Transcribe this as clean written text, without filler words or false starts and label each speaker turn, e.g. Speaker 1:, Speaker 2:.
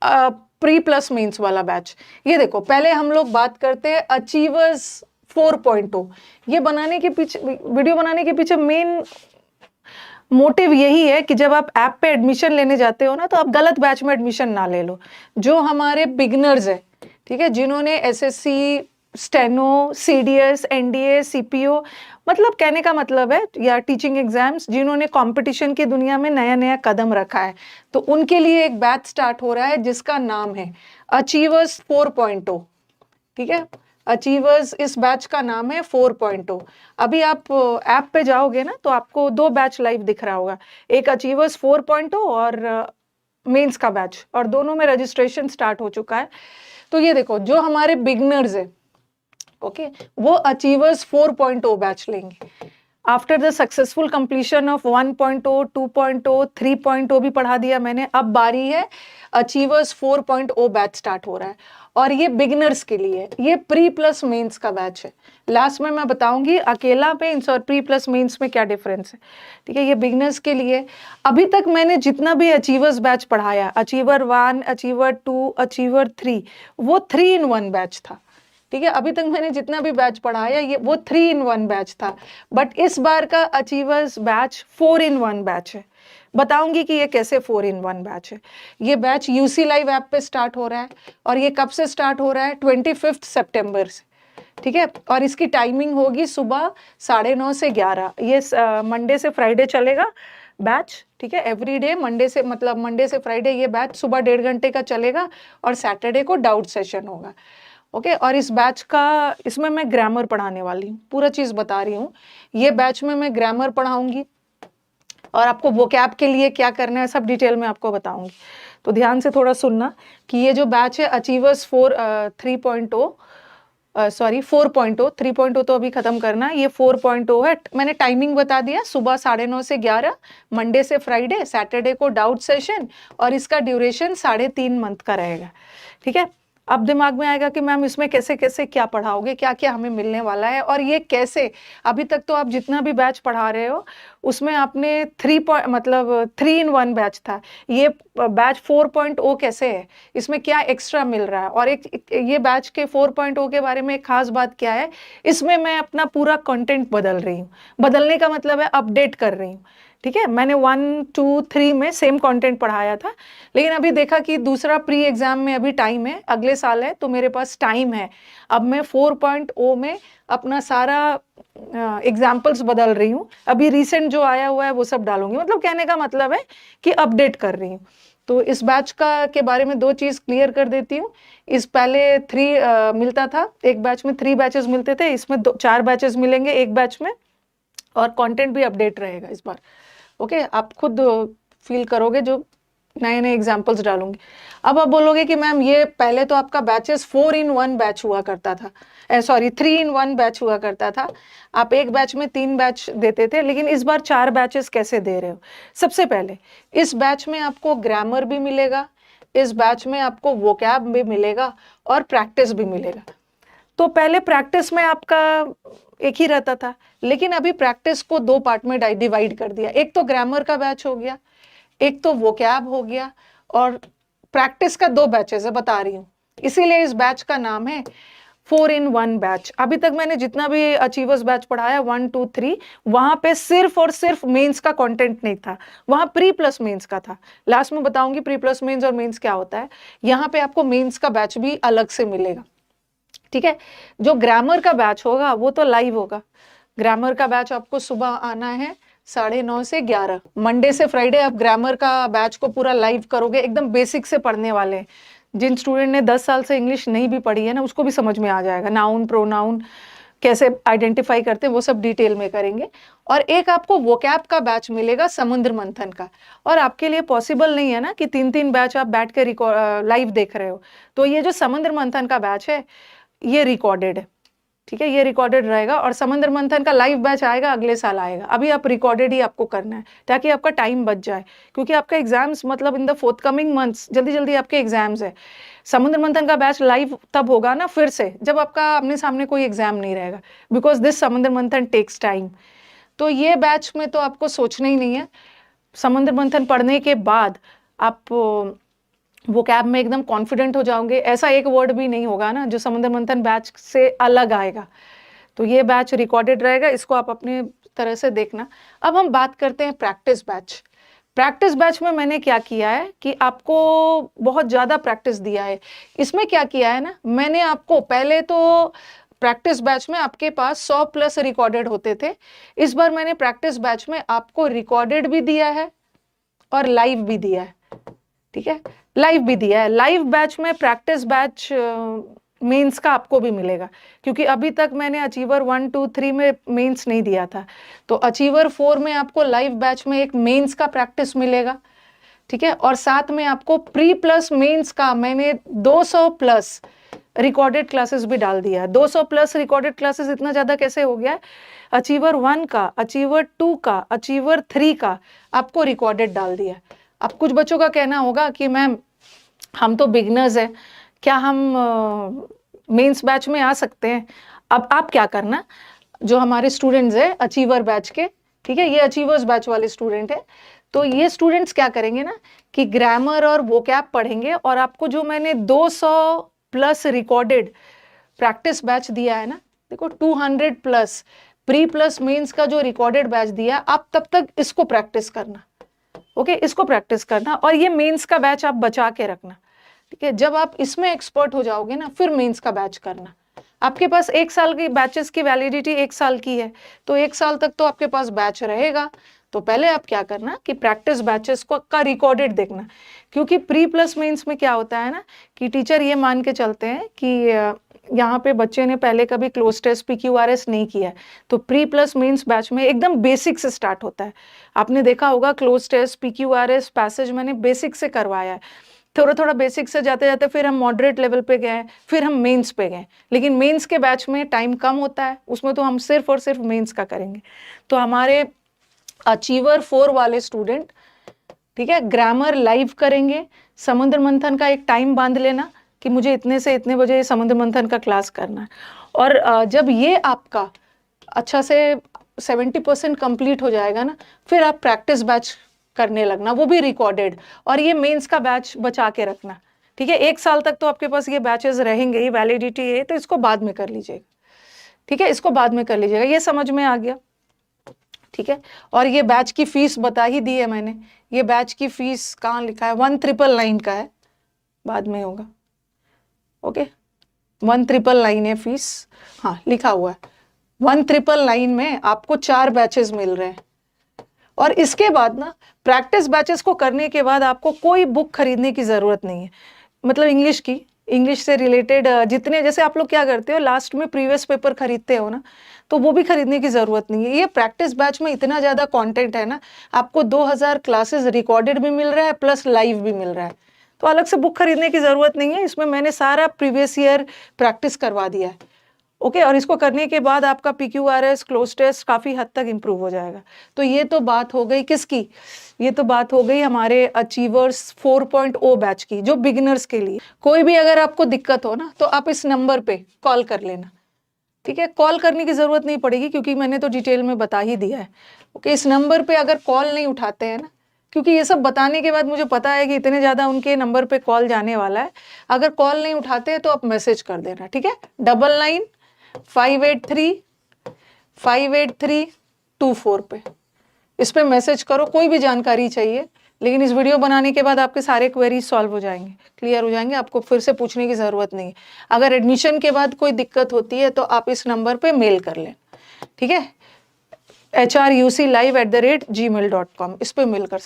Speaker 1: Pre plus mains वाला batch. ये देखो, पहले हम लोग बात करते हैं अचीवर्स 4.0। ये बनाने के पीछे, वीडियो बनाने के पीछे मेन मोटिव यही है कि जब आप ऐप पे एडमिशन लेने जाते हो ना, तो आप गलत बैच में एडमिशन ना ले लो। जो हमारे बिगनर्स है, ठीक है, जिन्होंने SSC, steno, CDS, NDA, CPO, मतलब कहने का मतलब है, या टीचिंग एग्जाम्स, जिन्होंने कंपटीशन की दुनिया में नया नया कदम रखा है, तो उनके लिए एक बैच स्टार्ट हो रहा है जिसका नाम है अचीवर्स 4.0। ठीक है, अचीवर्स, इस बैच का नाम है 4.0। अभी आप ऐप पे जाओगे ना, तो आपको दो बैच लाइव दिख रहा होगा, एक अचीवर्स 4.0 और मेंस का बैच, और दोनों में रजिस्ट्रेशन स्टार्ट हो चुका है। तो ये देखो, जो हमारे बिगनर्स है, ओके, वो अचीवर्स 4.0 बैच लेंगे। After the successful completion of 1.0, 2.0, 3.0 भी पढ़ा दिया मैंने, अब बारी है अचीवर्स 4.0 बैच स्टार्ट हो रहा है, और ये बिगिनर्स के लिए, ये प्री प्लस मेंस का बैच है। लास्ट में मैं बताऊंगी अकेला मेंस और प्री प्लस मेंस में क्या डिफरेंस है। ठीक है, ये बिगिनर्स के लिए। अभी तक मैंने जितना भी अचीवर्स बैच पढ़ाया, अचीवर 1, अचीवर 2, अचीवर 3, वो 3-in-1 बैच था। ठीक है, अभी तक मैंने जितना भी बैच पढ़ाया, ये वो 3-in-1 बैच था। बट इस बार का अचीवर्स बैच 4-in-1 बैच है। बताऊंगी कि ये कैसे 4-in-1 बैच है। ये बैच यूसी लाइव ऐप पे स्टार्ट हो रहा है, और ये कब से स्टार्ट हो रहा है? 25 सितंबर से। ठीक है, और इसकी टाइमिंग होगी सुबह 9:30 से 11। ये मंडे से फ्राइडे चलेगा बैच। ठीक है, एवरी डे मंडे से, मतलब मंडे से फ्राइडे ये बैच सुबह 1.5 घंटे का चलेगा, और सैटरडे को डाउट सेशन होगा। ओके, और इस बैच का, इसमें मैं ग्रामर पढ़ाने वाली हूँ, पूरा चीज बता रही हूँ। ये बैच में मैं ग्रामर पढ़ाऊंगी, और आपको वोकैब के लिए क्या करना है सब डिटेल में आपको बताऊंगी। तो ध्यान से थोड़ा सुनना कि ये जो बैच है अचीवर्स 4.0, 3.0 तो अभी खत्म करना, ये 4.0 है। मैंने टाइमिंग बता दिया, सुबह 9:30 से 11, मंडे से फ्राइडे, सैटरडे को डाउट सेशन, और इसका ड्यूरेशन 3.5 मंथ का रहेगा। ठीक है, अब दिमाग में आएगा कि मैम इसमें कैसे कैसे क्या पढ़ाओगे, क्या क्या हमें मिलने वाला है, और ये कैसे, अभी तक तो आप जितना भी बैच पढ़ा रहे हो उसमें आपने 3-in-1 बैच था, ये बैच 4.0 कैसे है, इसमें क्या एक्स्ट्रा मिल रहा है। और एक ये बैच के 4.0 के बारे में एक खास बात क्या है, इसमें मैं अपना पूरा कंटेंट बदल रही हूँ। बदलने का मतलब है अपडेट कर रही हूँ। ठीक है, मैंने 1, 2, 3 में सेम कंटेंट पढ़ाया था, लेकिन अभी देखा कि दूसरा प्री एग्जाम में अभी टाइम है, अगले साल है, तो मेरे पास टाइम है। अब मैं 4.0 में अपना सारा एग्जाम्पल्स बदल रही हूँ, अभी रिसेंट जो आया हुआ है वो सब डालूंगी। मतलब कहने का मतलब है कि अपडेट कर रही हूँ। तो इस बैच का के बारे में 2 चीज क्लियर कर देती हूँ। इस पहले 3 मिलता था, एक बैच में 3 बैचेस मिलते थे, इसमें 4 बैचेस मिलेंगे एक बैच में, और कंटेंट भी अपडेट रहेगा इस बार। ओके, आप खुद फील करोगे जो नए नए एग्जाम्पल्स डालूंगी। अब आप बोलोगे कि मैम ये पहले तो आपका बैचेस 4-in-1 बैच हुआ करता था, 3-in-1 बैच हुआ करता था, आप एक बैच में 3 बैच देते थे, लेकिन इस बार 4 बैचेस कैसे दे रहे हो? सबसे पहले इस बैच में आपको ग्रामर भी मिलेगा, इस बैच में आपको वोकैब भी मिलेगा, और प्रैक्टिस भी मिलेगा। तो पहले प्रैक्टिस में आपका एक ही रहता था, लेकिन अभी प्रैक्टिस को 2 पार्ट में डिवाइड कर दिया। एक तो ग्रामर का बैच हो गया, एक तो वोकैब हो गया, और प्रैक्टिस का 2 बैचेस है, बता रही हूँ। इसीलिए इस बैच का नाम है 4-in-1 बैच। अभी तक मैंने जितना भी अचीवर्स बैच पढ़ाया 1, 2, 3, वहां पे सिर्फ और सिर्फ मेंस का कंटेंट नहीं था, वहां प्री प्लस मेंस का था। लास्ट में बताऊंगी प्री प्लस मेंस और मेंस क्या होता है। यहाँ पे आपको मेंस का बैच भी अलग से मिलेगा। ठीक है, जो ग्रामर का बैच होगा वो तो लाइव होगा। ग्रामर का बैच आपको सुबह आना है 9:30 से 11, मंडे से फ्राइडे। आप ग्रामर का बैच को पूरा लाइव करोगे, एकदम बेसिक से पढ़ने वाले हैं। जिन स्टूडेंट ने 10 साल से इंग्लिश नहीं भी पढ़ी है ना, उसको भी समझ में आ जाएगा, नाउन प्रोनाउन कैसे आइडेंटिफाई करते हैं वो सब डिटेल में करेंगे। और एक आपको वोकैब का बैच मिलेगा समुद्र मंथन का। और आपके लिए पॉसिबल नहीं है ना कि 3-3 बैच आप बैठ के लाइव देख रहे हो, तो ये जो समुद्र मंथन का बैच है ये रिकॉर्डेड है। ठीक है, ये रिकॉर्डेड रहेगा, और समुद्र मंथन का लाइव बैच आएगा अगले साल आएगा। अभी आप रिकॉर्डेड ही आपको करना है, ताकि आपका टाइम बच जाए, क्योंकि आपका एग्जाम्स, मतलब इन द फोर्थकमिंग मंथ्स जल्दी जल्दी आपके एग्जाम्स है। समुद्र मंथन का बैच लाइव तब होगा ना फिर से, जब आपका आमने सामने कोई एग्जाम नहीं रहेगा, बिकॉज दिस समुद्र मंथन टेक्स टाइम। तो ये बैच में तो आपको सोचना ही नहीं है। समुद्र मंथन पढ़ने के बाद आप वो कैब में एकदम कॉन्फिडेंट हो जाओगे, ऐसा एक वर्ड भी नहीं होगा ना जो समुद्र मंथन बैच से अलग आएगा। तो ये बैच रिकॉर्डेड रहेगा, इसको आप अपने तरह से देखना। अब हम बात करते हैं प्रैक्टिस बैच। प्रैक्टिस बैच में मैंने क्या किया है कि आपको बहुत ज़्यादा प्रैक्टिस दिया है। इसमें क्या किया है ना, मैंने आपको पहले तो प्रैक्टिस बैच में आपके पास 100 प्लस रिकॉर्डेड होते थे। इस बार मैंने प्रैक्टिस बैच में आपको रिकॉर्डेड भी दिया है और लाइव भी दिया है। ठीक है, लाइव भी दिया है। लाइव बैच में प्रैक्टिस बैच मेंस का आपको भी मिलेगा, क्योंकि अभी तक मैंने अचीवर 1, 2, 3 में मेंस नहीं दिया था। तो अचीवर 4 में आपको लाइव बैच में एक मेंस का प्रैक्टिस मिलेगा। ठीक है, और साथ में आपको प्री प्लस मेंस का मैंने 200 प्लस रिकॉर्डेड क्लासेस भी डाल दिया है। 200 प्लस रिकॉर्डेड क्लासेस इतना ज्यादा कैसे हो गया है? अचीवर 1 का, अचीवर 2 का, अचीवर 3 का आपको रिकॉर्डेड डाल दिया है। अब कुछ बच्चों का कहना होगा कि मैम हम तो बिगनर्स हैं, क्या हम मेंस बैच में आ सकते हैं? अब आप क्या करना, जो हमारे स्टूडेंट्स हैं अचीवर बैच के, ठीक है, ये अचीवर्स बैच वाले स्टूडेंट है, तो ये स्टूडेंट्स क्या करेंगे ना कि ग्रामर और वोकैब पढ़ेंगे, और आपको जो मैंने 200 प्लस रिकॉर्डेड प्रैक्टिस बैच दिया है ना, देखो 200 प्लस प्री प्लस मेंस का जो रिकॉर्डेड बैच दिया, आप तब तक इसको प्रैक्टिस करना। ओके, इसको प्रैक्टिस करना, और ये मेंस का बैच आप बचा के रखना। ठीक है, जब आप इसमें एक्सपर्ट हो जाओगे ना, फिर मेंस का बैच करना। आपके पास 1 साल की बैचेस की वैलिडिटी 1 साल की है, तो 1 साल तक तो आपके पास बैच रहेगा। तो पहले आप क्या करना कि प्रैक्टिस बैचेस को का रिकॉर्डेड देखना, क्योंकि प्री प्लस मेंस में क्या होता है ना कि टीचर ये मान के चलते हैं कि यहाँ पे बच्चे ने पहले कभी क्लोज टेस्ट PQRS नहीं किया है, तो प्री प्लस मेंस बैच में एकदम बेसिक से स्टार्ट होता है। आपने देखा होगा क्लोज टेस्ट PQRS पैसेज मैंने बेसिक से करवाया है, थोड़ा थोड़ा बेसिक से जाते जाते फिर हम मॉडरेट लेवल पे गए, फिर हम मेंस पे गए। लेकिन मेंस के बैच में टाइम कम होता है, उसमें तो हम सिर्फ और सिर्फ मेंस का करेंगे। तो हमारे अचीवर 4 वाले स्टूडेंट, ठीक है, ग्रामर लाइव करेंगे। समुद्र मंथन का एक टाइम बांध लेना कि मुझे इतने से इतने बजे समुद्र मंथन का क्लास करना है। और जब ये आपका अच्छा से 70% कंप्लीट हो जाएगा ना, फिर आप प्रैक्टिस बैच करने लगना, वो भी रिकॉर्डेड, और ये मेंस का बैच बचा के रखना। ठीक है, 1 साल तक तो आपके पास ये बैचेस रहेंगे ही, वैलिडिटी है, तो इसको बाद में कर लीजिएगा। ठीक है, इसको बाद में कर लीजिएगा। ये समझ में आ गया? ठीक है, और ये बैच की फीस बता ही दी है मैंने। ये बैच की फीस कहाँ लिखा है? 1999 का है, बाद में होगा। ओके, 1999 है फीस, हाँ लिखा हुआ है। 1999 में आपको 4 बैचेस मिल रहे हैं। और इसके बाद ना प्रैक्टिस बैचेस को करने के बाद आपको कोई बुक खरीदने की जरूरत नहीं है। मतलब इंग्लिश की, इंग्लिश से रिलेटेड जितने, जैसे आप लोग क्या करते हो लास्ट में प्रीवियस पेपर खरीदते हो ना, तो वो भी खरीदने की जरूरत नहीं है। ये प्रैक्टिस बैच में इतना ज्यादा कंटेंट है ना, आपको 2000 क्लासेस रिकॉर्डेड भी मिल रहा है प्लस लाइव भी मिल रहा है, तो अलग से बुक खरीदने की जरूरत नहीं है। इसमें मैंने सारा प्रीवियस ईयर प्रैक्टिस करवा दिया है। ओके, और इसको करने के बाद आपका PQRS क्लोज टेस्ट काफी हद तक इंप्रूव हो जाएगा। तो ये तो बात हो गई किसकी? ये तो बात हो गई हमारे अचीवर्स 4.0 बैच की, जो बिगिनर्स के लिए। कोई भी अगर आपको दिक्कत हो ना, तो आप इस नंबर पे कॉल कर लेना। ठीक है, कॉल करने की जरूरत नहीं पड़ेगी, क्योंकि मैंने तो डिटेल में बता ही दिया है। ओके, इस नंबर पे अगर कॉल नहीं उठाते हैं ना, क्योंकि ये सब बताने के बाद मुझे पता है कि इतने ज्यादा उनके नंबर पे कॉल जाने वाला है, अगर कॉल नहीं उठाते हैं तो आप मैसेज कर देना। ठीक है, 9958358324 पे, इस पे मैसेज करो, कोई भी जानकारी चाहिए। लेकिन इस वीडियो बनाने के बाद आपके सारे क्वेरीज सॉल्व हो जाएंगे, क्लियर हो जाएंगे, आपको फिर से पूछने की जरूरत नहीं है। अगर एडमिशन के बाद कोई दिक्कत होती है तो आप इस नंबर पे मेल कर लें। ठीक है, hruclive@gmail.com, इस पे मेल कर